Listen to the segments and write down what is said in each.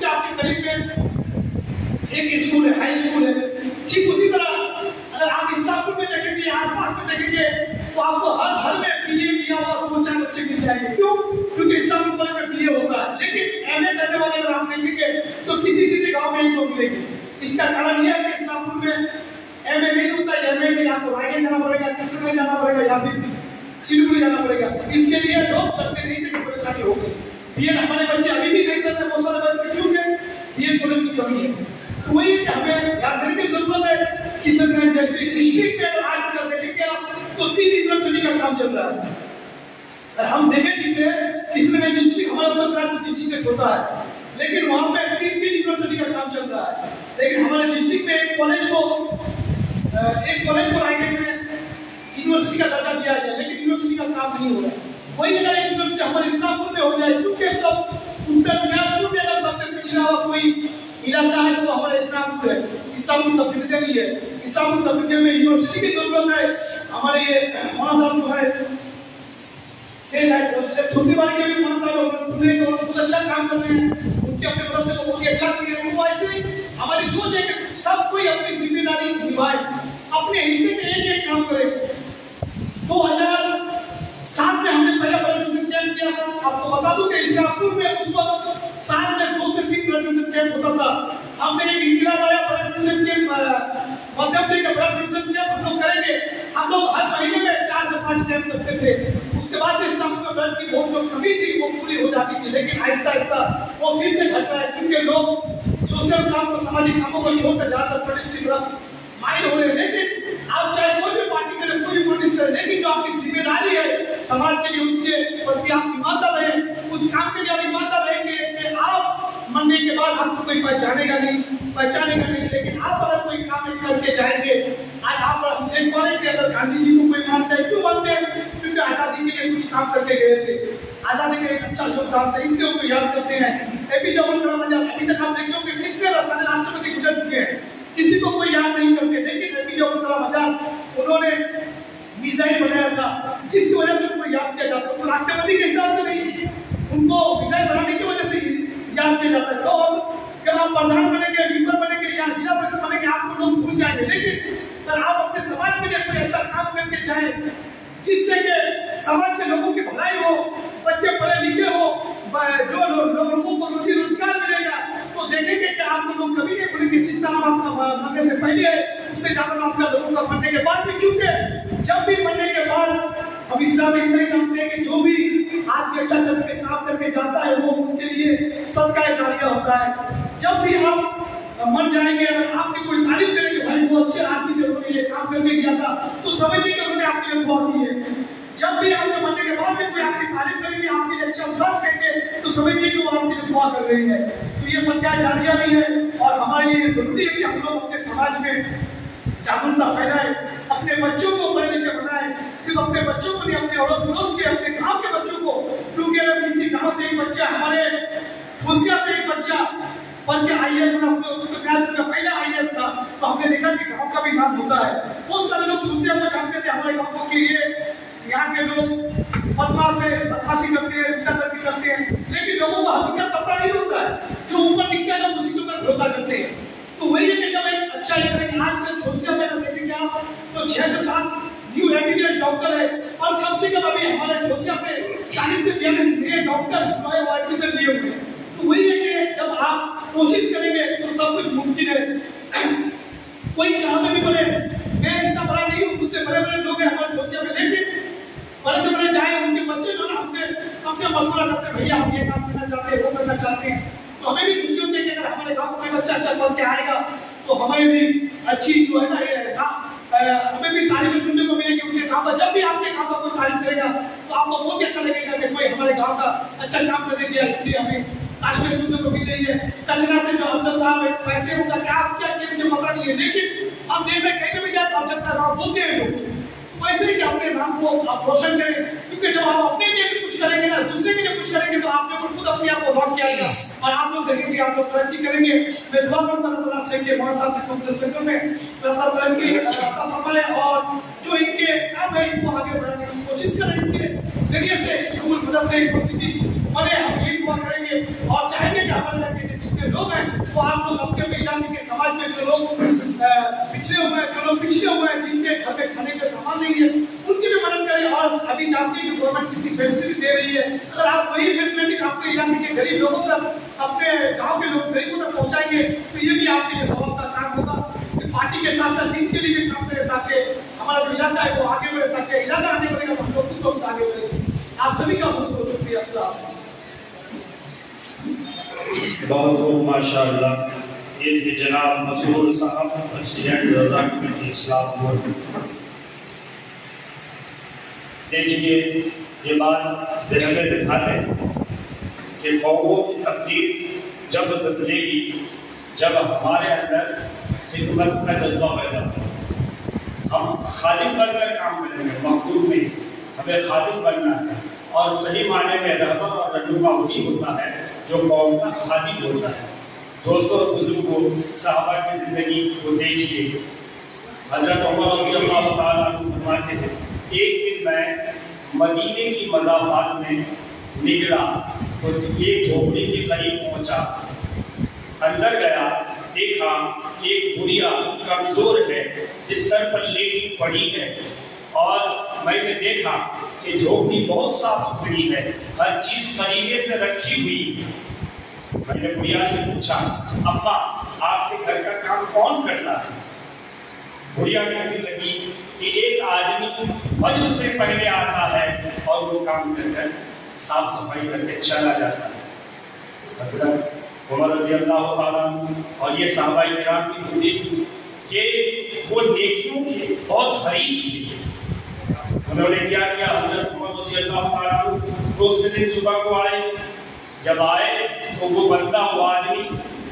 क्योंकि आपके करीब में एक स्कूल है, हाई स्कूल है। ठीक उसी तरह अगर आप इस्लामपुर में देखेंगे, आसपास में देखेंगे, तो आपको हर घर में बीए किया हुआ 2-4 बच्चे मिल जाएंगे। क्यों? क्योंकि इस्लामपुर कॉलेज में बीए होता है। लेकिन एमए करने वाले अगर आप देखेंगे तो किसी किसी गाँव में 1-2 मिलेंगे। इसका कारण यह है कि इस्लामपुर में एमए नहीं होता है। एमए में आपको रायगढ़ जाना पड़ेगा, किसमें जाना पड़ेगा, या फिर सिलीगुड़ी जाना पड़ेगा। इसके लिए लोग करते नहीं थे, परेशानी हो गई। बीएड हमारे बच्चे अभी भी नहीं करते बहुत सारे बच्चे, क्योंकि बीएड स्टूडेंट की कमी है। तो वही हमें ध्यान देने की जरूरत है। किशनगंज जैसे डिस्ट्रिक्ट में आज कर देखेंगे आप तो 3 यूनिवर्सिटी का काम चल रहा है। हम देखें पीछे किशनगंज डिस्ट्रिक्ट हमारा उत्तर प्रदेश डिस्ट्रिक्ट छोटा है, लेकिन वहाँ पे 3 यूनिवर्सिटी का काम चल रहा है। लेकिन हमारे डिस्ट्रिक्ट में एक कॉलेज को रायगढ़ में यूनिवर्सिटी का दर्जा दिया गया, लेकिन यूनिवर्सिटी का काम नहीं हो रहा। वही अगर एक यूनिवर्सिटी हमारे इस्लामपुर में हो जाए, क्योंकि सब उत्तर दिनाजपुर में अगर सबसे पिछड़ा हुआ कोई इलाका है तो हमारे इस्लामपुर है। इस्लामपुर सब डिवीजन ही है। इस्लामपुर सब डिवीजन में यूनिवर्सिटी की जरूरत है। हमारे ये मौलाना साहब जो है छोटीवाड़ी के भी मौलाना साहब बहुत अच्छा काम कर रहे हैं। उनके अपने तरफ से बहुत ही अच्छा किए हैं। वो ऐसे हमारी सोच है कि सब कोई अपनी जिम्मेदारी निभाए, अपने हिस्से में एक काम करे। 2007 में हमने पहला ब्लड कैंप किया था। आपको बता दूं कि इस्लामपुर में उस वक्त साल में 2 से 3 ब्लड कैंप होता था। हमने एक इंदिरा आया ब्लड कैंप माध्यम से ब्लड कैंप हम लोग करेंगे। हम लोग हर महीने में 4 से 5 कैंप करते थे। उसके बाद से इस्लामपुर में ब्लड की बहुत जो कमी थी वो पूरी हो जाती थी, लेकिन आहिस्ता आहिस्ता वो फिर से घट रहा है, क्योंकि लोग सोशल काम को, सामाजिक कामों को छोड़कर ज्यादातर पॉलिटिक्स की तरफ माइंड हो रहे हैं। लेकिन आप चाहे कोई भी पार्टी करे, कोई भी पॉलिटिक्स करे, लेकिन जो आपकी जिम्मेदारी है समाज के लिए, उसके प्रति आप ईमानदार रहें। उस काम के लिए आप ईमानदार रहेंगे कि आप मरने के बाद आपको कोई पहचानेगा नहीं, लेकिन आप अगर कोई काम करके जाएंगे। आज आप हम देख पा रहे हैं कि अगर गांधी जी को कोई मानता है, क्यों मानते हैं? क्योंकि आजादी के लिए कुछ काम करके गए थे। आजादी में एक अच्छा योगदान था, इसके ऊपर याद करते हैं। एपीजे अब्दुल कलाम आजाद, अभी तक आप देख लो कि कितने राष्ट्रपति गुजर चुके हैं, किसी को कोई याद नहीं करते। लेकिन एपीजे अब्दुल कलाम आजाद उन्होंने मिसाइल बनाया था, जिसकी वजह से उनको याद किया जाता है। उनको राष्ट्रपति के हिसाब से नहीं, उनको मिसाइल बनाने की वजह से याद किया जाता है। तो जब आप प्रधान बनेंगे, लीडर बनेंगे या जिला परिषद बनेंगे, आपको लोग भूल जाएंगे। लेकिन अगर आप अपने समाज के लिए कोई अच्छा काम करके जाएं, जिससे कि समाज के लोगों की भलाई हो, बच्चे पढ़े लिखे हो, जो लोगों को रोजी रोजगार मिलेगा, तो देखेंगे कि आपको लोग कभी नहीं बोलेंगे जितना आपका मरने से पहले है उससे ज्यादा आपका लोगों का मरने के बाद भी। क्योंकि जब भी मरने के बाद हम इस्लाम में नहीं जानते हैं कि जो भी आदमी अच्छा करके काम करके जाता है वो उसके लिए सदका जारिया होता है। जब भी आप मर जाएंगे, अगर आपकी कोई तारीफ करेंगे, भाई वो अच्छे आदमी थे, उन्होंने ये काम करके किया था, तो समझिए कि उन्होंने आपके लिए दुआ की है। जब भी आपके मरने के बाद में कोई आपकी तारीफ करेंगे, आपके लिए अच्छा अल्फाज कहेंगे, तो समझिए कि वो आपके लिए दुआ कर रहे हैं। तो ये सदका जारिया भी है और हमारे लिए जरूरी है कि हम लोग अपने समाज में जागरूकता फैलाएं, अपने बच्चों को पढ़े लिखे बनाएं। सिर्फ अपने बच्चों को नहीं, अपने अड़ोस पड़ोस के, अपने गाँव के बच्चों को। क्योंकि अगर किसी गाँव से एक बच्चा, हमारे छोसिया से एक बच्चा पढ़ के IAS का पहला IAS था, तो हमने देखा कि गाँव का भी नाम होता है। बहुत सारे लोग छोसिया को जानते थे हमारे गाँव के लिए। यहाँ के लोग बदमाशी करते हैं, गुंडागर्दी करते हैं, लेकिन लोगों को हकीकत पता नहीं होता है। जो ऊपर दिखता है लोग उसी के ऊपर भरोसा करते हैं। तो वही है कि जब एक अच्छा आजकल छोसिया में देखेंगे आप तो 6 से 7 न्यू MBBS डॉक्टर है, और कम से कम अभी हमारे छोसिया से 40 से 42 नए डॉक्टर एडमिशन लिए हुए हैं। तो वही है कि जब आप कोशिश करेंगे तो सब कुछ मुमकिन है। कोई कहाँ में भी बोले मैं इतना बड़ा नहीं हूँ, मुझसे बड़े बड़े लोग हैं हमारे छोसिया में, लेकिन बड़े से बड़े जाए उनके बच्चे जो हमसे मशवरा करते हैं, भैया हम ये काम करना चाहते हैं, वो करना चाहते हैं। तो हमें भी खुशी होती है कि अगर हमारे गाँव में बच्चा अच्छा पढ़ के आएगा तो हमें भी अच्छी जो है ना ये हमें भी तारीफ सुनने को मिलेगी उनके गाँव का। जब भी आपके गाँव का कोई तारीफ करेगा तो आपको बहुत ही अच्छा लगेगा कि कोई हमारे गाँव का अच्छा काम करके दिया, इसलिए हमें तारीफें सुनने को मिल रही है। कचरा से जो अफजल साहब पैसे होगा क्या किया मुझे पता नहीं है, लेकिन हम देख में कहीं भी जाए तो अफजल साहब बोलते हैं लोग। वैसे ही कि अपने नाम को आप रोशन करें, क्योंकि जब आप अपने लिए भी कुछ करेंगे ना, दूसरे के लिए कुछ करेंगे, तो आपने खुद अपने आप को लॉक किया जाएगा और आप लोग देखेंगे आप लोग तरक्की करेंगे। मैं दुआ करूंगा अल्लाह से कि मौलाना साहब के कॉन्फ्रेंस में अल्लाह तरक्की फरमाए और जो इनके काम है इनको आगे बढ़ाने की कोशिश करें। इनके जरिए से स्कूल मदरसे यूनिवर्सिटी बने, हम यही दुआ करेंगे और चाहेंगे कि हमारे के लोग हैं वो आप लोग अपने इलाके के समाज में जो लोग पिछड़े हुए हैं, जो लोग पिछड़े हुए हैं, जिनके घर में खाने का सामान नहीं है, उनकी भी मदद करें। और अभी जानते हैं कि गवर्नमेंट कितनी फैसिलिटी दे रही है, अगर आप वही फैसिलिटी अपने इलाके के गरीब लोगों तक, अपने गाँव के लोग गरीबों तक पहुँचाएंगे तो ये भी आपके लिए सवाल का काम होगा। पार्टी के साथ साथ दिन के लिए भी काम करें ताकि हमारा जो इलाका है वो आगे बढ़े, ताकि इलाका आगे बढ़ेगा तो हम लोग खुद को आगे बढ़ेंगे। आप सभी का बहुत बहुत शुक्रिया। बहुत बहुत माशाअल्लाह। ये थे जनाब मसूर साहब प्रेसिडेंट रज़ा कमेटी इस्लाम बोर्ड। देखिए ये बात से हमें दिखाते हैं कि कौमों की तब्दील जब बदलेगी जब हमारे अंदर खिदमत का जज्बा पैदा हो। हम खादिम बनकर काम करेंगे, मखदूम में हमें खादिम बनना है। और सही मायने में रहबर और रहनुमा वही होता है जो कौम का खादिम होता है। दोस्तों और बुजुर्गों, सहाबा की जिंदगी को देखिए। हजरत उमर रज़ियल्लाहु तआला अन्हु फरमाते थे, एक दिन मैं मदीने की मज़ाफ़ात में निकला तो एक झोपड़ी के करीब पहुंचा। अंदर गया, देखा कि एक बुढ़िया कमजोर है, बिस्तर पर लेटी पड़ी है। और मैंने देखा कि झोपड़ी बहुत साफ सुथरी है, हर चीज करीने से रखी हुई है। मैंने बुढ़िया से पूछा, अम्मा आपके घर का काम कौन करता है? बुढ़िया कहने लगी कि एक आदमी फजर से पहले आता है और वो काम कर साफ सफाई करके चला जाता है। हज़रत उमर रज़ियल्लाहु ताला और ये सहाबाए किराम की खूबी थी कि वो नेकियों के बहुत हरीस थे। उन्होंने क्या किया, हज़रत उमर रज़ियल्लाहु ताला दूसरे दिन सुबह को आए। जब आए तो वो बंदा, वो आदमी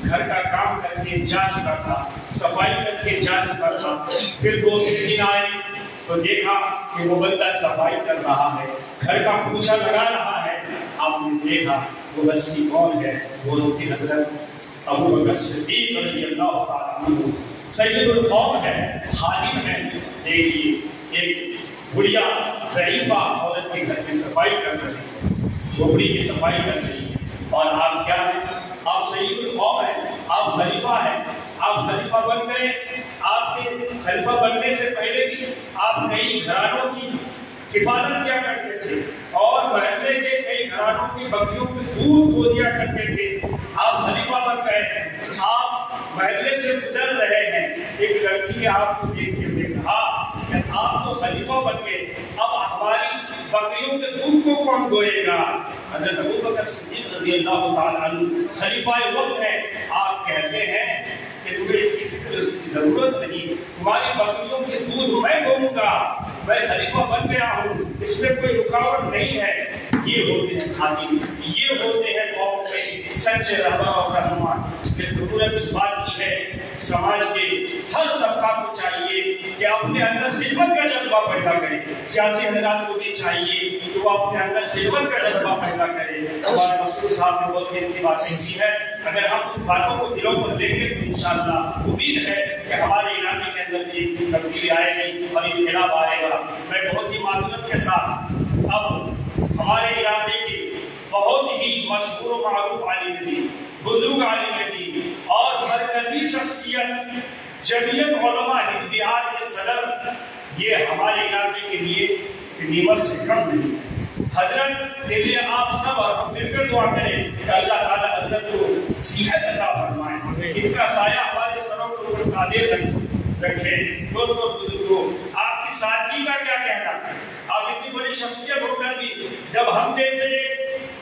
घर का काम करके जा चुका था, सफाई करके जा चुका था। फिर दूसरे दिन आए तो देखा कि वो बंदा सफाई कर रहा है, घर का पोछा लगा रहा है। आपने देखा वो हस्ती कौन है? वो हस्ती हज़रत अबू बकर सिद्दीक़ रज़ियल्लाहु ताला अन्हु सय्यदुल कौम है, खादिम है। देखिए एक बुढ़िया ज़ईफ़ा औरत के घर की सफाई कर रही है, झोपड़ी की सफाई कर रही है। और आप क्या हैं? आप सय्यदुल कौम है, आप खलीफा है। आप खलीफा बन गए। आपके खलीफा बनने से पहले भी आप कई घरानों की किफायत क्या करते थे और महल्ले के कई घरानों की बकरियों में दूध दो दिया करते थे। आप खलीफा बन गए हैं, आप महल्ले से गुजर रहे हैं, एक लड़की ने आपको देख के कहा कि आप तो खलीफा बन गए, अब हमारी बकरियों के दूध को कौन दोएगा? हज़रत अबू बकर सिद्दीक़ रज़ियल्लाहु ताला अन्हु खलीफाए वक्त है। आप कहते हैं कि तुम्हें इसकी फिक्र की जरूरत नहीं, तुम्हारी बकरियों के दूध मैं दूंगा, मैं खलीफा बन गया हूँ, इसमें कोई रुकावट नहीं है। ये होते हैं खादिम, ये होते हैं कौम के सच्चे रहबर और रहनुमा। इसलिए जरूरत इस बात की है, समाज के हर तबका को चाहिए कि अपने अंदर खिदमत का जज्बा पैदा करे। सियासी हजरात को भी चाहिए कि वो अपने अंदर खिदमत का जज्बा पैदा करे। हमारे मसूर साहब ने बहुत इतनी बातें की है, अगर हम उन बातों को दिलों पर लेंगे तो इंशाअल्लाह उम्मीद है कि हमारे इलाके के अंदर एक तब्दीली आएगी और इनकलाब आएगा। मैं बहुत ही माजूरत के साथ अब हमारे इलाके के बहुत ही मशहूर व मारूफ आलिम दीन, बुजुर्ग आलिम दीन और मरकजी शख्सियत जमीयत उलमा हिंद बिहार के सदर, ये हमारे इलाके के लिए नीमत से कम नहीं है। हजरत के लिए आप सब और हम मिलकर दुआ करें कि अल्लाह ताला हजरत को सेहत अता फरमाए, इनका साया हमारे सरों के ऊपर कादिर रखे। दोस्तों बुजुर्गों, आपकी सादगी का क्या कहना? आप इतनी बड़ी शख्सियत होकर भी जब हम जैसे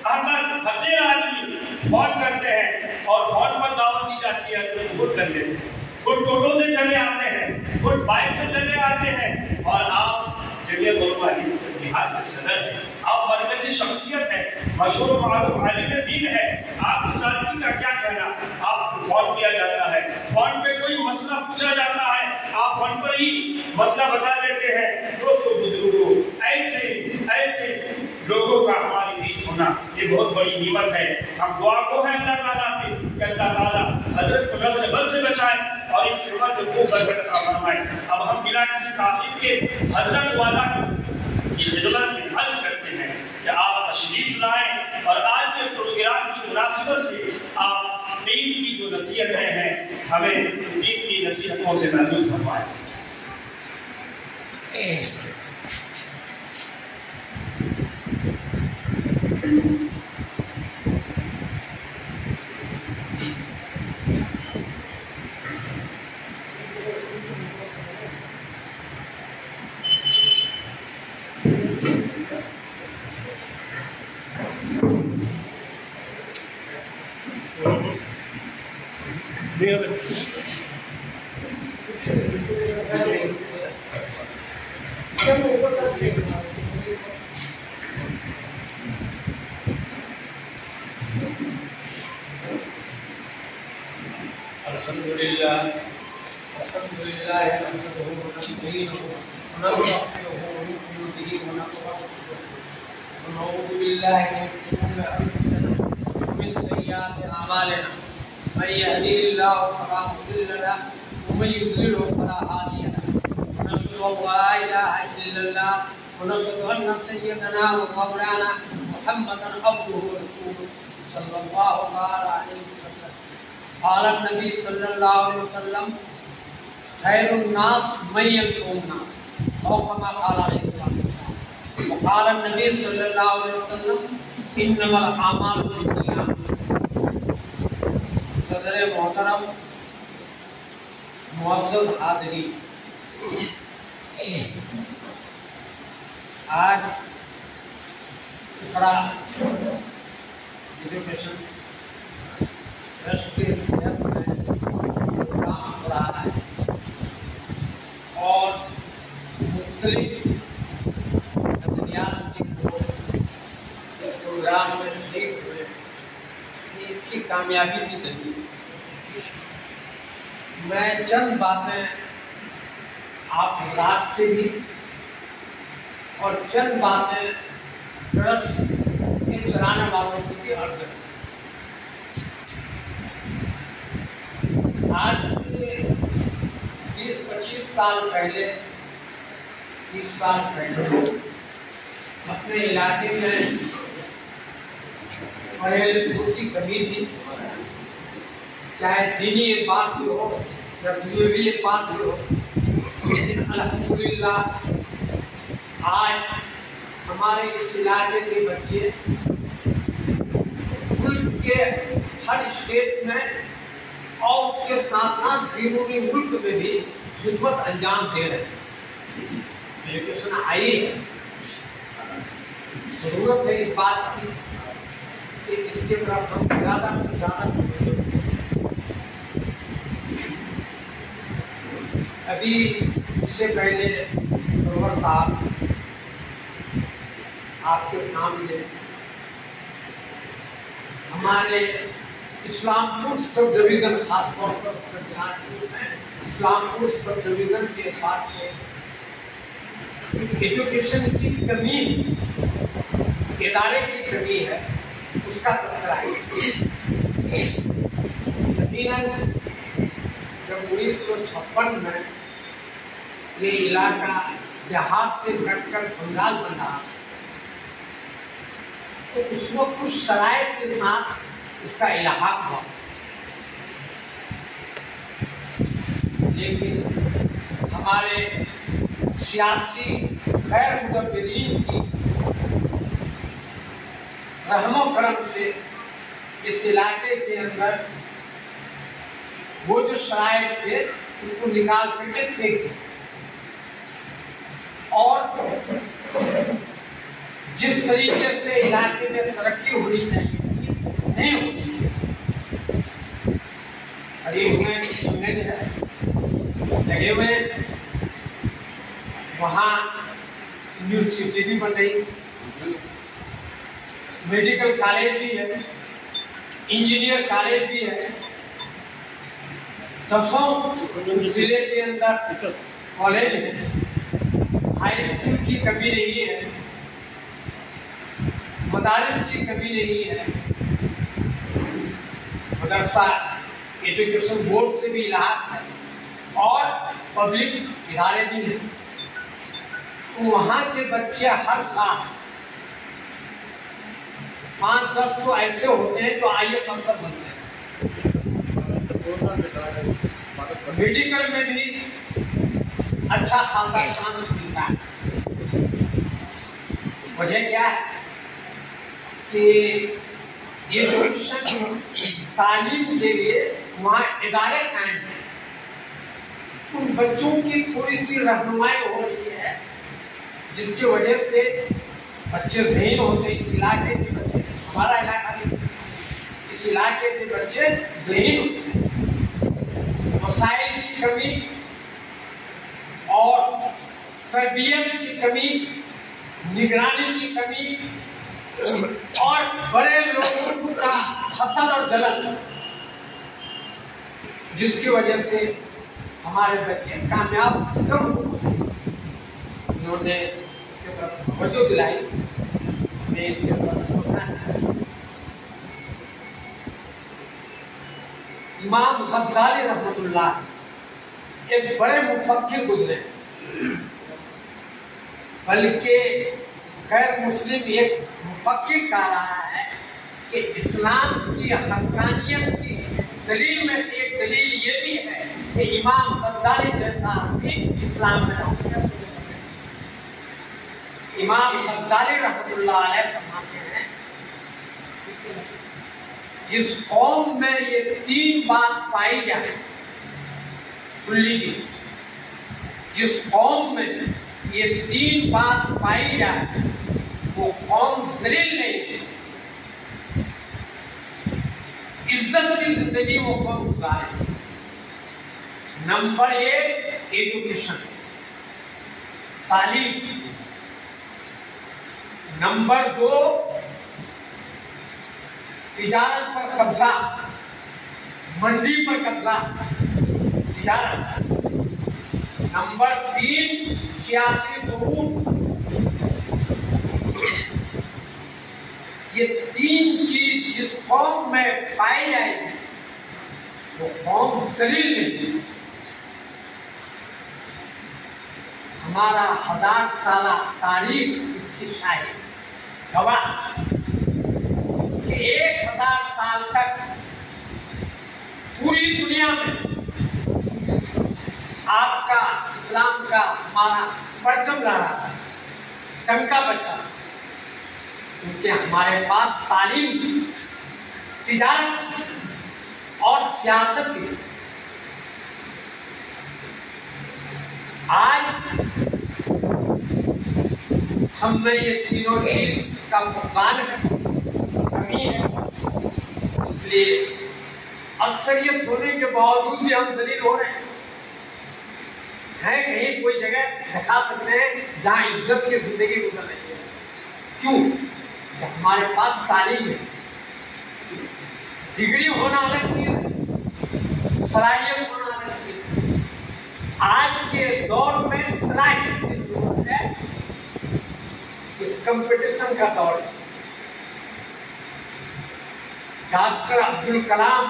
हक़ीर आदमी फोन करते हैं और फोन पर दावत दी जाती है तो खुद कर लेते हैं, खुद टोटो से चले आते हैं, खुद बाइक से चले आते हैं। और आप जमीयत उलमा हिंद बिहार के सदर हैं, आप मरकजी शख्सियत है, मशहूर मारूफ आलिम दीन है, आपकी सादगी का क्या कहना? आपको फोन किया जाता है, फोन पे कोई मसला पूछा जाता है, आप फोन पर ही मसला बता देते हैं। दोस्तों बुजुर्गों, ऐसे लोगों का हमारे बीच होना ये बहुत बड़ी नीमत है। हम दुआ को है अल्लाह ताला से कि अल्लाह ताला हजरत को नज़र बद से बचाए और इनकी उम्र को खूब बरकत अता फरमाए। अब हम बिना किसी ताक़ीद के हजरत वाला की खिदमत में अर्ज करते हैं कि आप तशरीफ लाएं और आज के प्रोग्राम की मुनासिबत से आप दीन की जो नसीहतें हैं हमें दीन की नसीहतों से महफूज फरमाए। नबी सल्लल्लाहु अलैहि वसल्लम खैरुन नास मय्यन सोमना और कमा काला काला नबी सल्लल्लाहु अलैहि वसल्लम इन्नमल आमाल बिन्नियात। सदर मोहतरम मुअज़्ज़ज़ हाज़िरी, आज इकरा एजुकेशन ट्रस्ट के प्रोग्राम हो रहा है और मुख्तलिफ नज़रियात के लोग इस प्रोग्राम में शरीक हुए कि इसकी कामयाबी की दलील। मैं चंद बातें आप हज़रात से भी और चंद बातें ट्रस्ट के चलाने वालों से भी अर्ज करूँ। आज से 20-25 साल पहले, 30 साल पहले अपने इलाके में पढ़े-लिखे की कमी थी, चाहे दीनी एतबार से हो या दुनियावी एतबार से हो। अल्हम्दुलिल्लाह आज हमारे इस इलाके के बच्चे मुल्क के हर स्टेट में और उसके साथ साथ बीरूनी मुल्क में भी खिदमत अंजाम दे रहे हैं। एजुकेशन आई है, जरूरत है इस बात की कि इसके तरफ हम ज़्यादा से ज़्यादा। अभी इससे पहले सरवर साहब आपके सामने हमारे इस्लामपुर सब डिवीज़न, खासतौर पर इस्लामपुर सब डिवीज़न के पास से एजुकेशन की कमी, इदारे की कमी है, उसका तस्करा है। यकीनन जब 1956 में ये इलाका देहात से कटकर बंगाल बना तो उस वक्त कुछ शराइत के साथ इसका इलाहाक हुआ, लेकिन हमारे सियासी गैर मुदब्बिरीन की रहमो करम से इस इलाके के अंदर वो जो शराइत थे उसको निकाल करके फेंक दिया और जिस तरीके से इलाके में तरक्की होनी चाहिए नहीं हो सकती। करीब में सुनने लगे हुए वहाँ यूनिवर्सिटी भी बन रही, मेडिकल कॉलेज भी है, इंजीनियर कॉलेज भी है, 10 जिले के अंदर कॉलेज है, हाई स्कूल की कमी नहीं है, मदारिस की कमी नहीं है, मदरसा एजुकेशन बोर्ड से भी इलाहाक है और पब्लिक इदारे भी हैं। तो वहाँ के बच्चे हर साल 5-10 तो ऐसे होते हैं जो IAS अफसर बनते हैं। मेडिकल में भी अच्छा खासा चांस मिलता है। वजह क्या है कि एजुकेशन तालीम के लिए वहाँ इदारे कायम हैं, उन बच्चों की थोड़ी सी रहनुमाई हो रही है, जिसकी वजह से बच्चे ज़हीन होते हैं। इस इलाके के बच्चे, हमारा इलाका भी, इस इलाके के बच्चे ज़हीन होते हैं। वसाइल की कमी और तरबियत की कमी, निगरानी की कमी और बड़े लोगों का हसद और जलन, जिसकी वजह से हमारे बच्चे कामयाब कम हुए। उन्होंने इसके तरफ तवज्जो दिलाई, हमें इसके तरफ सोचना है। इमाम गज़ाली रहमतुल्लाह एक बड़े मुफक्किर गुजरे, बल्कि गैर मुस्लिम एक मुफक्किर कह रहा है कि इस्लाम की हक़ानियत की दलील में से एक दलील ये भी है कि इमाम गज़ाली जैसा आदमी इस्लाम में रहा। इमाम गज़ाली रहमतुल्लाह अलैह फरमाते हैं, जिस कौम में ये तीन बात पाई जाए, सुन लीजिए, जिस कौम में ये तीन बात पाई जाए वो कौम ज़लील नहीं, इज्जत की जिंदगी वो कौन गुजारे। नंबर एक एजुकेशन, तालीम। नंबर दो तिजारत पर कब्जा, मंडी पर कब्जा, तिजारत। नंबर तीन सियासी सुरूर। ये तीन चीज जिस कौम में पाई जाएगी वो कौम ज़लील नहीं। हमारा 1000 साल तारीख इसकी शायद गवाह। 1000 साल तक पूरी दुनिया में आपका इस्लाम का हमारा परचम लहरा था, टंका बजता, क्योंकि हमारे पास तालीम थी, तिजारत थी और सियासत थी। आज हम में ये तीनों चीज का फुकदान है, कमी है। इसलिए अक्सरियत होने के बावजूद भी हम दलील हो रहे हैं। कहीं कोई जगह दिखा सकते हैं जहाँ इज्जत की जिंदगी गुजर रही है। क्यों? हमारे पास तालीम है। डिग्री होना अलग चीज है, सलाहियत होना अलग चीज है। आज के दौर में सलाहियत की जरूरत है, कंपटीशन का दौर है। डॉक्टर अब्दुल कलाम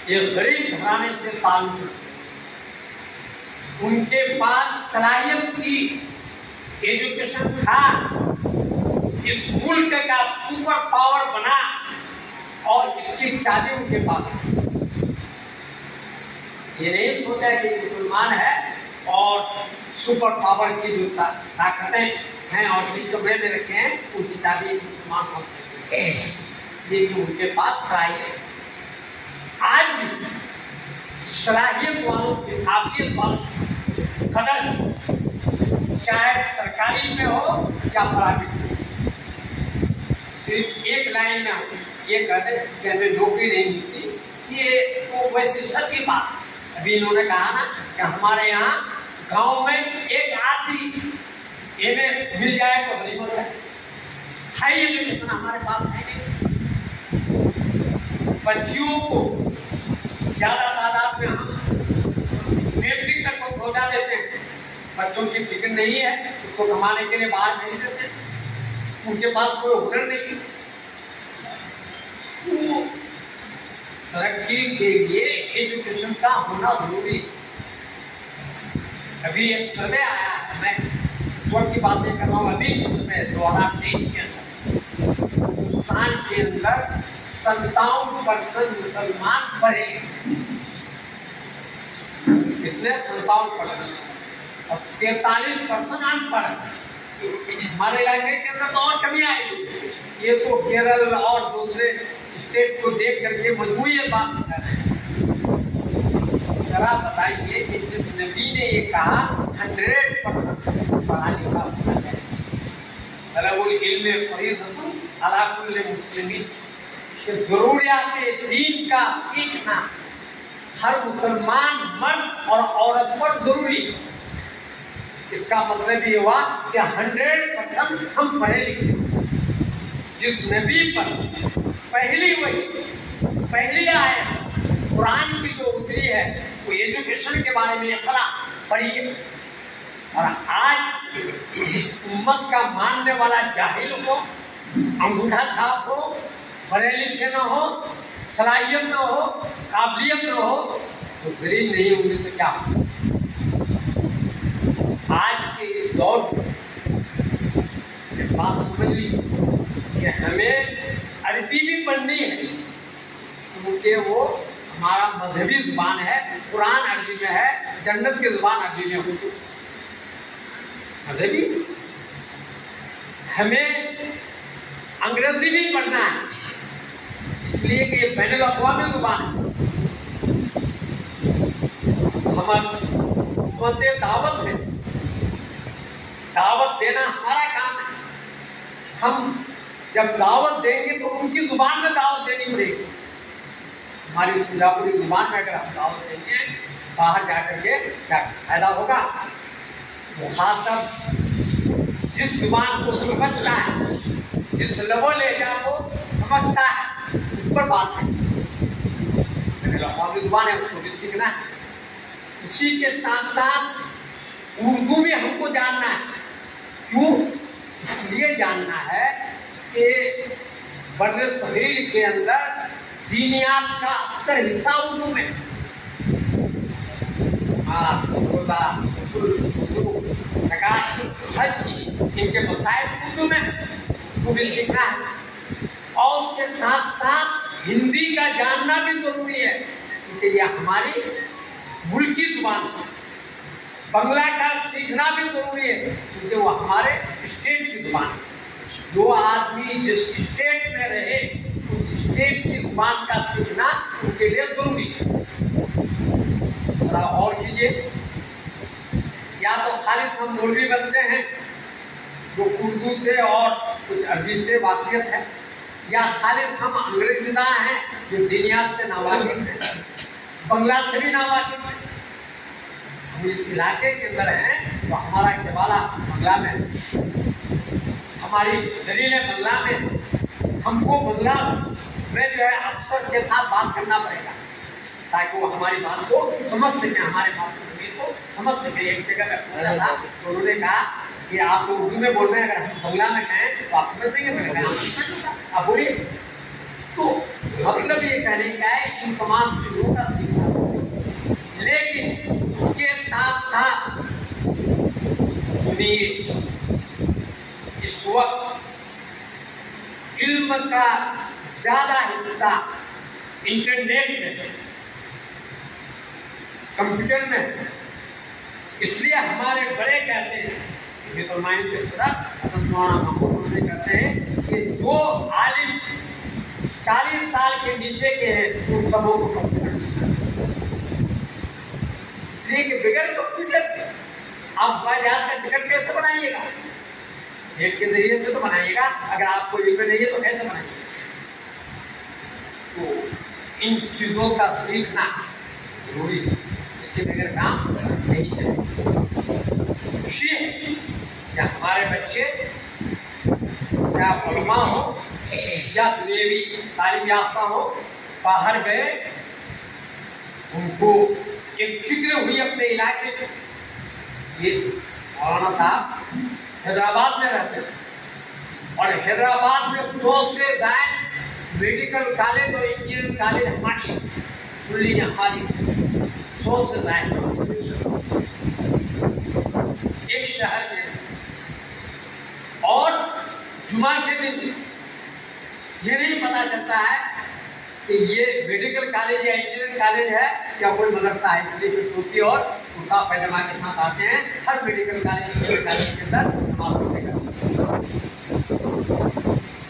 एक गरीब घराने से ताल्लुक रखते, उनके पास सलाहियत थी, एजुकेशन था, इस मुल्क का सुपर पावर बना और इसकी चाबी उनके पास। ये नहीं सोचा कि मुसलमान है और सुपर पावर की जो ताकतें हैं और जिस कमरे में रखे हैं उनकी चाबी मुसलमान होते हैं, इसलिए उनके पास सलाहियत। आज भी सलाहियत वालों की, काबिलियत वालों की कदर, चाहे सरकारी में हो या प्राइवेट में, सिर्फ एक लाइन में ये कहते कि हमें नौकरी नहीं मिलती। ये तो वैसे सच्ची बात। अभी इन्होंने कहा ना कि हमारे यहाँ गांव में एक आदमी इन्हें मिल जाए तो बड़ी बात है। एजुकेशन हमारे पास है नहीं। बच्चियों को ज्यादा तादाद में हम मैट्रिक तक को पहुंचा देते हैं। बच्चों की फिक्र नहीं है, उसको कमाने के लिए बाहर भेज देते, उनके पास कोई हुनर नहीं। वो तरक्की के लिए एजुकेशन का होना जरूरी। अभी एक सर्वे आया है, मैं इस वक्त की बात नहीं कर रहा हूँ, अभी के समय 2023 के अंदर हिंदुस्तान के अंदर 57% मुसलमान पढ़े। कितने? 57%। अब 43% अनपढ़। हमारे इलाके के अंदर तो और कमी आएगी। ये तो केरल और दूसरे स्टेट को देख करके मजबूरी ये बात कर रहे हैं। जरा बताइए कि जिस नबी ने ये कहा 100% पढ़ा लिखा होना चाहिए, तलबुल इल्म फरीज़तुन अला कुल्लि मुस्लिमीन, कि ज़रूरियात दीन का सीखना हर मुसलमान मर्द और औरत पर जरूरी। इसका मतलब ये हुआ कि 100% हम पढ़े लिखे। जिस नबी पर पहली आयत कुरान की जो उतरी है वो एजुकेशन के बारे में इक़रा पढ़ी है, और आज इस उम्मत का मानने वाला जाहिल हो, अंगूठा छाप हो, पढ़े लिखे न हो, सलाहियत न हो, काबिलियत न हो, तो जलील नहीं होंगे तो क्या हो? आज के इस दौर में बात समझ ली कि हमें अरबी भी पढ़नी है, क्योंकि वो हमारा मजहबी जुबान है, कुरान अरबी में है, जन्नत की जुबान अरबी में होती मजहबी। हमें अंग्रेजी भी पढ़ना है, इसलिए कि ये बैनुल अक़वामी जुबान है। हमारे दावत है, दावत देना हमारा काम है। हम जब दावत देंगे तो उनकी जुबान में दावत देनी पड़ेगी। हमारी सिंगापुरी जुबान में अगर हम दावत देंगे, बाहर जाकर के क्या फायदा होगा? मुखातब जिस जुबान को समझता है, जिस लेवल एरिया को समझता है, उस पर बात है। जुबान है, उसको भी सीखना है। उसी के साथ साथ उर्दू भी हमको जानना है। क्यों? इसलिए जानना है कि बर्रे सगीर के अंदर दीनियात का अक्सर हिस्सा उर्दू में, इनके मसाइल उर्दू में, उसको भी सीखना है। और उसके साथ साथ हिंदी का जानना भी जरूरी है, क्योंकि यह हमारी मुल्की जुबान है। बंगला का सीखना भी जरूरी है, क्योंकि वो हमारे स्टेट की जुबान है। जो आदमी जिस स्टेट में रहे, उस स्टेट की जुबान का सीखना उनके लिए जरूरी है। और कीजिए, या तो खाली हम मौलवी बनते हैं जो उर्दू से और कुछ अरबी से वाकिफ है, या खाली हम अंग्रेजीदा हैं जो दीनियात से नावाकिफ है, बंगला से भी नावाकिफ है। हम इस इलाके के अंदर हैं तो हमारा केवाला बंगला में, हमारी दलीलें बंगला में, हमको बंगला में जो है अफसर के साथ बात करना पड़ेगा ताकि वो हमारी बात को समझ सके, हमारे बात को समझ सके। एक जगह मैं पूछा था तो उन्होंने कहा कि आप लोग उर्दू में बोल रहे हैं, अगर हम बंगला में कहें तो आप समझ देंगे। मैंने कहा आप बोलिए। तो मतलब ये कहने का है इन तमाम चीजों का सीखना, लेकिन उसके साथ साथ सुनिए, इस वक्त इल्म का ज्यादा हिस्सा इंटरनेट में, कंप्यूटर में। इसलिए हमारे बड़े कहते हैं, कहते हैं कि जो आलिम 40 साल के नीचे के हैं उन सबों को कंप्यूटर सीखना। इसलिए कि बगैर कंप्यूटर आप बाजार का टिकट कैसे बनाइएगा? नेट के जरिए से तो बनाइएगा, अगर आपको इल्म नहीं है तो कैसे बनाइएगा? तो इन चीजों का सीखना जरूरी है, इसके बगैर काम नहीं चलेगा। खुशी है कि हमारे बच्चे क्या उलमा हो या दुनियावी तालीम याफ्ता हो, बाहर गए, उनको एक फिक्र हुई अपने इलाके में। ये मौलाना साहब हैदराबाद में रहते हैं और हैदराबाद में 100 से ज्यादा मेडिकल कॉलेज और इंजीनियरिंग कॉलेज हमारी, सुन लीजिए, हमारी 100 से ज्यादा एक शहर में। और जुमा के दिन ये नहीं पता चलता है कि ये मेडिकल कॉलेज या इंजीनियरिंग कॉलेज है या कोई मदरसा है, इसलिए कोई टोपी और कुर्ता पैजामा के साथ आते हैं। हर मेडिकल कॉलेज इंजीनियरिंग कॉलेज के अंदर नमाज पढ़ेगा।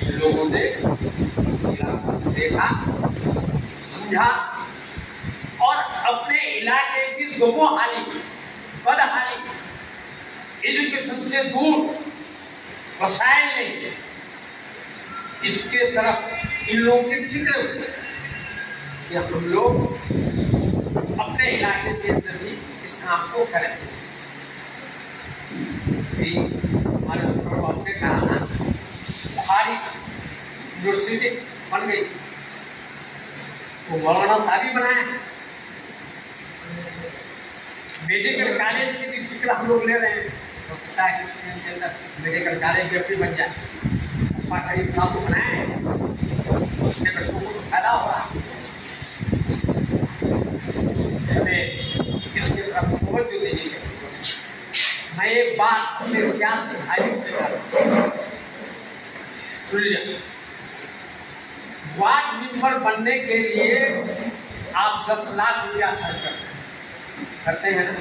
इन लोगों ने देखा, समझा और अपने इलाके की ज़ुबानी, बदहाली, एजुकेशन से दूर वसाइल नहीं, इसके तरफ इन लोगों की फिक्र हुई कि हम लोग अपने इलाके के अंदर भी इस काम को करें। हमारे बाबू ने कहा ना, बुखारी यूनिवर्सिटी बन गई, वो मौलाना साहब ही बनाए। मेडिकल कॉलेज की भी फिक्र हम लोग ले रहे हैं, हो सकता है कुछ दिन के अंदर मेडिकल कॉलेज भी अपनी बन जाए। करीब साहब को बनाए, उसके बच्चों को तो फायदा हो रहा है। इसके तरफ तवज्जो देने के लिए मैं एक बात अपने सियासी भाइयों से सुन लिया। वार्ड मेंबर बनने के लिए आप 10 लाख रुपया खर्च करते हैं ना,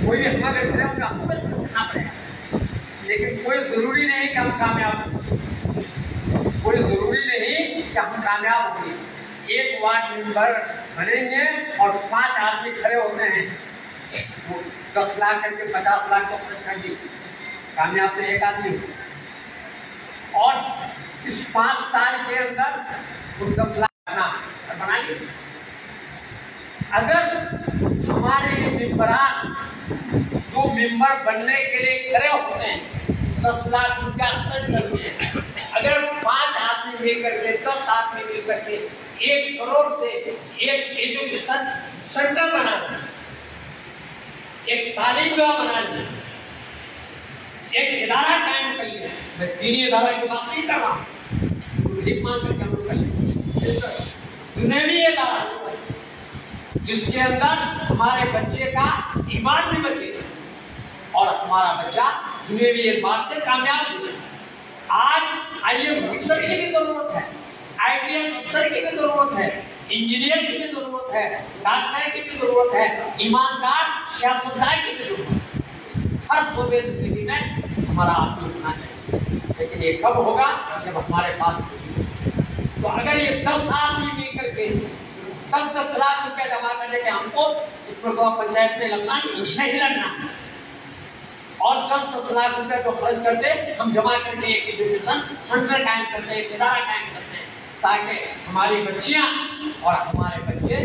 कोई भी हमारे घर में आपको करना पड़ेगा, लेकिन कोई जरूरी नहीं कि हम कामयाब हों, कोई जरूरी नहीं कि हम कामयाब होंगे। एक वार्ड मेंबर बनेंगे और 5 आदमी खड़े होते हैं, वो 10 लाख करके 50 लाख को खर्च कर दी, कामयाब तो एक आदमी। और इस 5 साल के अंदर वो 10 लाख बनाएंगे। अगर हमारे मेंबरान जो मेंबर बनने के लिए खड़े होते हैं 10 लाख रुपया खर्च करते हैं, अगर 5 आदमी मिल करके 10 आदमी मिल करके 1 करोड़ से एक एजुकेशन सेंटर बना दें, एक तालीमगाह बना दें, एक इदारा कायम कर लिया। मैं दीनी इदारा की बात नहीं कर रहा हूँ, मान सकते हम लोग कर लें दुनियावी इदारा जिसके अंदर हमारे बच्चे का ईमान भी बचे और हमारा बच्चा दुनियावी एतबार से कामयाब हुए। आज आईएएस अफसर की भी जरूरत है, आईपीएस अफसर की भी जरूरत है, इंजीनियर की भी जरूरत है, डॉक्टर की भी जरूरत है, ईमानदार सियासतदान की भी जरूरत है। हर शोबे जिंदगी में हमारा आदमी होना चाहिए, लेकिन ये कब होगा जब हमारे पास। तो अगर ये 10 आदमी मिल करके 10-10 लाख रुपया जमा करने के हमको इस पर तो पंचायत में लगना नहीं लगना, और 10-10 लाख रुपया जो खर्च करते हम जमा करके एक एजुकेशन सेंटर कायम करते हैं, एक इदारा कायम करते हैं, ताकि हमारी बच्चियां और हमारे बच्चे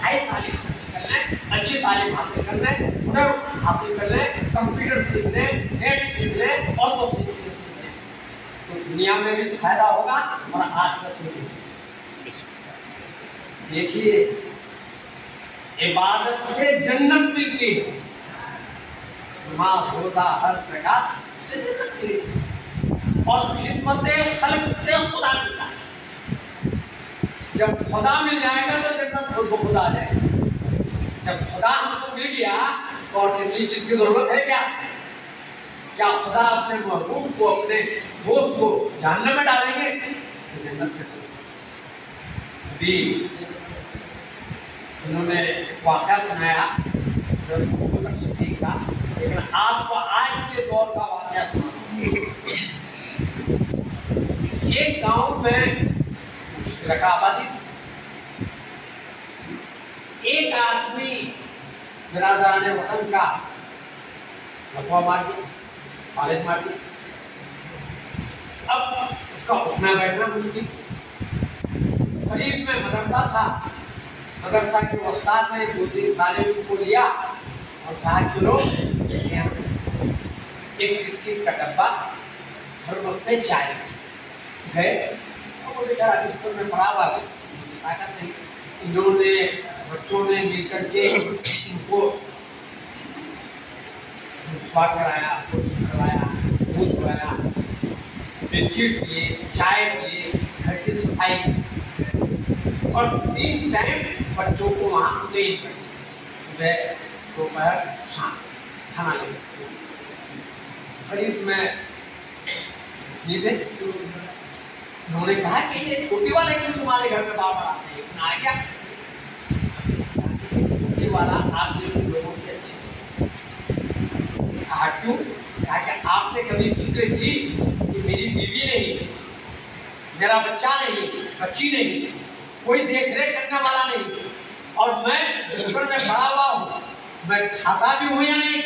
हाई तालीम कर लें, अच्छी तालीम हासिल कर लें, हुनर हासिल कर लें, कंप्यूटर सीख लें, नेट सीख लें और तो सीख लें, तो दुनिया में भी फायदा होगा और आखिरत में भी। देखिए, इबादत से जन्नत मिलती है, माँ रोजा हर प्रकार से जन्नत मिलती है, और खिदमत खल्क से खुदा मिलता है। जब खुदा मिल जाएगा तो जन्नत खुद ब खुद आ जाएगा। जब खुदा हमको मिल गया तो और किसी चीज की जरूरत है क्या? क्या खुदा अपने महबूब को, अपने दोस्त को जहन्नम में डालेंगे? तो जन्नत में भी उन्होंने वाक़या सुनाया का, लेकिन आपको आज के दौर का वाक़या सुना। एक गांव में आबादी, एक आदमी बिरादराने वतन का लफवा मार दिया, कॉलेज मार दिया। अब उसका उठना बैठना मुश्किल। करीब में मदरसा था, मदरसा के उस्ताद ने 2-3 तालिब को लिया और कहा चलो एक बिस्किट का डब्बा थर्मस चाय गए, और वो बेचारा बिस्तर में पड़ा हुआ ताकत नहीं। इन्होंने बच्चों ने मिलकर के उनको स्वाद कराया, करवाया, दूध कराया, बिस्किट दिए, चाय दिए, घर की सफाई की, और 3 टाइम बच्चों को वहाँ दें, सुबह दोपहर शाम खाना ले। करीब में ये थे उन्होंने कहा कि ये छोटी वाले क्यों तुम्हारे घर में बार बार आते हैं, इतना आ गया छोटी वाला आप जैसे लोगों से अच्छे। कहा क्यों? कहा कि आपने कभी फिक्र की कि मेरी बीवी नहीं, मेरा बच्चा नहीं, बच्ची नहीं, कोई देख रेख करने वाला नहीं, और मैं घर में बड़ा हुआ हूँ, मैं खाता भी हूँ या नहीं,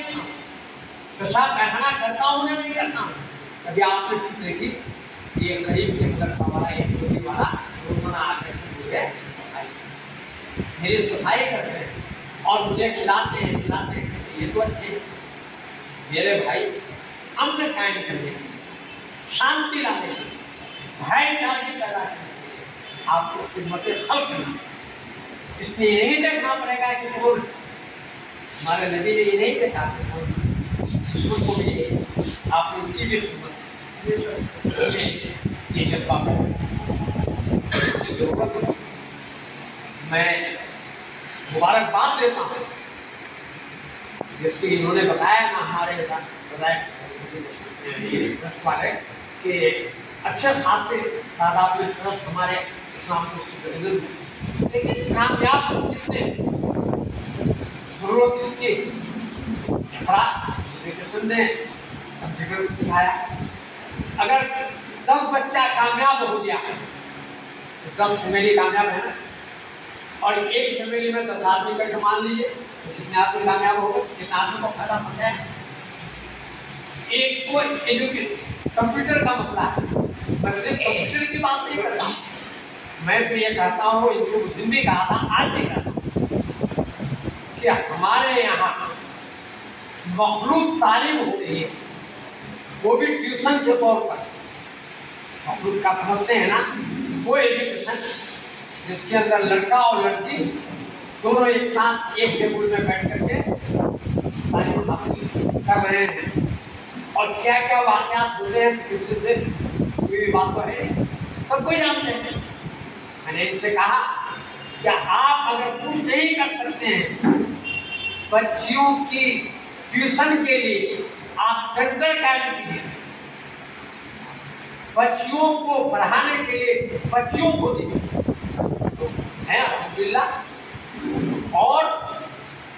पेशाब पैखाना करता हूँ या नहीं करता हूँ? कभी आपने फिक्र की? ये गरीब के लड़का वाला, ये छोटी वाला रोजाना आकर मुझे मेरी सफाई करते हैं और मुझे खिलाते हैं, ये तो अच्छे। मेरे भाई अम्न कायम करने के, शांति लाने के, भाईचारे पैदा करने के आपको खिदमतें खल्क करना। इसमें ये नहीं देखना पड़ेगा कि कौन, हमारे नबी ने ये नहीं देखा दुश्मन को भी आपने उनकी भी खिदमत, ये जज्बा जरूरत। मैं मुबारकबाद देता हूँ जैसे इन्होंने बताया ना, हमारे बताया वाले कि अच्छे खासे तादाद में ट्रस्ट हमारे इस्लाम को, लेकिन कामयाब कितने, जरूरत इसकी ने सिखाया। अगर 10 बच्चा कामयाब हो गया तो 10 फैमिली कामयाब है ना, और एक फैमिली में 10 आदमी का मान लीजिए तो कितने आदमी कामयाब हो गए, कितने आदमी को फायदा पड़ता है। एक तो एजुकेशन कंप्यूटर का मसला है, मैं सिर्फ कंप्यूटर की बात नहीं करता, मैं तो ये कहता हूँ, इनको उस दिन भी कहा था, आज भी कहता हूँ कि हमारे यहाँ मखलूक तालीम हो रही है, वो भी ट्यूशन के तौर पर। मखलूक का समझते हैं ना, वो एजुकेशन जिसके अंदर लड़का और लड़की दोनों एक साथ एक टेबल में बैठ करके तालीम हासिल कर रहे हैं, और क्या क्या वाक़यात होते हैं किसी से कोई बात तो है, सबको जानते हैं। मैंने इनसे कहा कि आप अगर कुछ नहीं कर सकते हैं बच्चियों की ट्यूशन के लिए, आप सेंटर कायम कीजिए, बच्चियों को पढ़ाने के लिए बच्चियों को दीजिए है अल्हम्दुलिल्लाह, और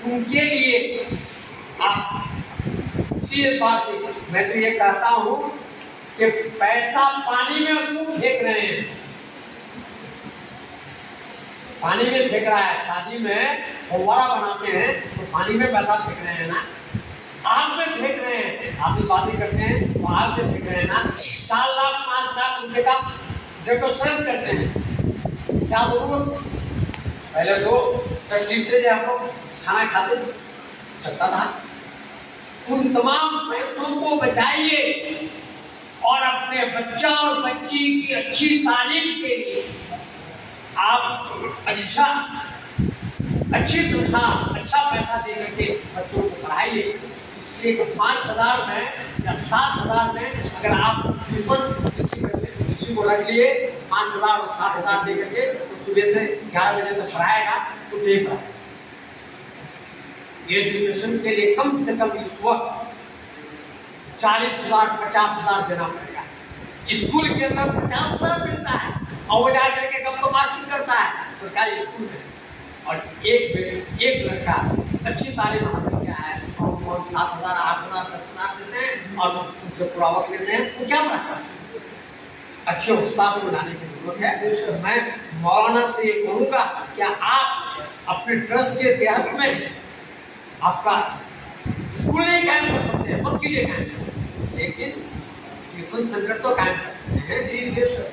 उनके लिए आप सीधे बात से, मैं तो ये कहता हूँ कि पैसा पानी में क्यों फेंक रहे हैं, पानी में फेंक रहा है, शादी में फव्वारा बनाते हैं तो पानी में पैसा फेंक रहे हैं ना, आग में फेंक रहे हैं, आतिशबाजी करते हैं तो आग में फेंक रहे हैं ना, 4 लाख 5 लाख रुपए का डेकोरेशन करते हैं, क्या जरूरत? पहले तो तरतीब से हम लोग खाना खाते चलता था, उन तमाम पैसों को बचाइए और अपने बच्चा और बच्ची की अच्छी तालीम के लिए आप अच्छी तनख्वाह, अच्छा पैसा दे करके बच्चों को पढ़ाइए। इसलिए कि 5,000 में या 7,000 में अगर आप ट्यूशन किसी को रख लिए 5,000 और 7,000 दे करके, तो सुबह से 11 बजे तक पढ़ाएगा तो नहीं पढ़ाएगा। एजुकेशन के लिए कम से कम इस वक्त 40,000 50,000 देना पड़ेगा। स्कूल के अंदर 50,000 मिलता है और वो जाकर के कम मास्टरी करता है सरकारी स्कूल में, और एक लड़का अच्छी तालीम हासिल किया है और 7,000 8,000 10,000 देते हैं और उनसे पूरा वक्त लेते हैं, वो क्या पढ़ाता है? अच्छे उस्ताद को लाने की जरूरत है। मैं मौलाना से ये कहूँगा कि आप अपने ट्रस्ट के तहत में आपका स्कूल नहीं कायम कर सकते हैं, मत कीजिए कायम, लेकिन ट्यूशन सेंटर तो कायम कर सकते हैं।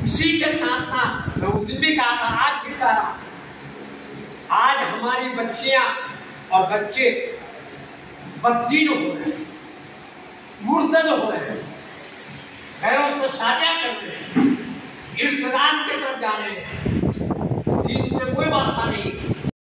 उसी के साथ साथ मैं उस दिन भी कहा था, आज भी कह रहा हूं, आज हमारी बच्चियां और बच्चे बददीन हो रहे हैं, मुर्तद हो रहे हैं, गैरों से शादियां कर रहे हैं, इर्तिदाद की तरफ जा रहे हैं, दीन से कोई वास्ता नहीं,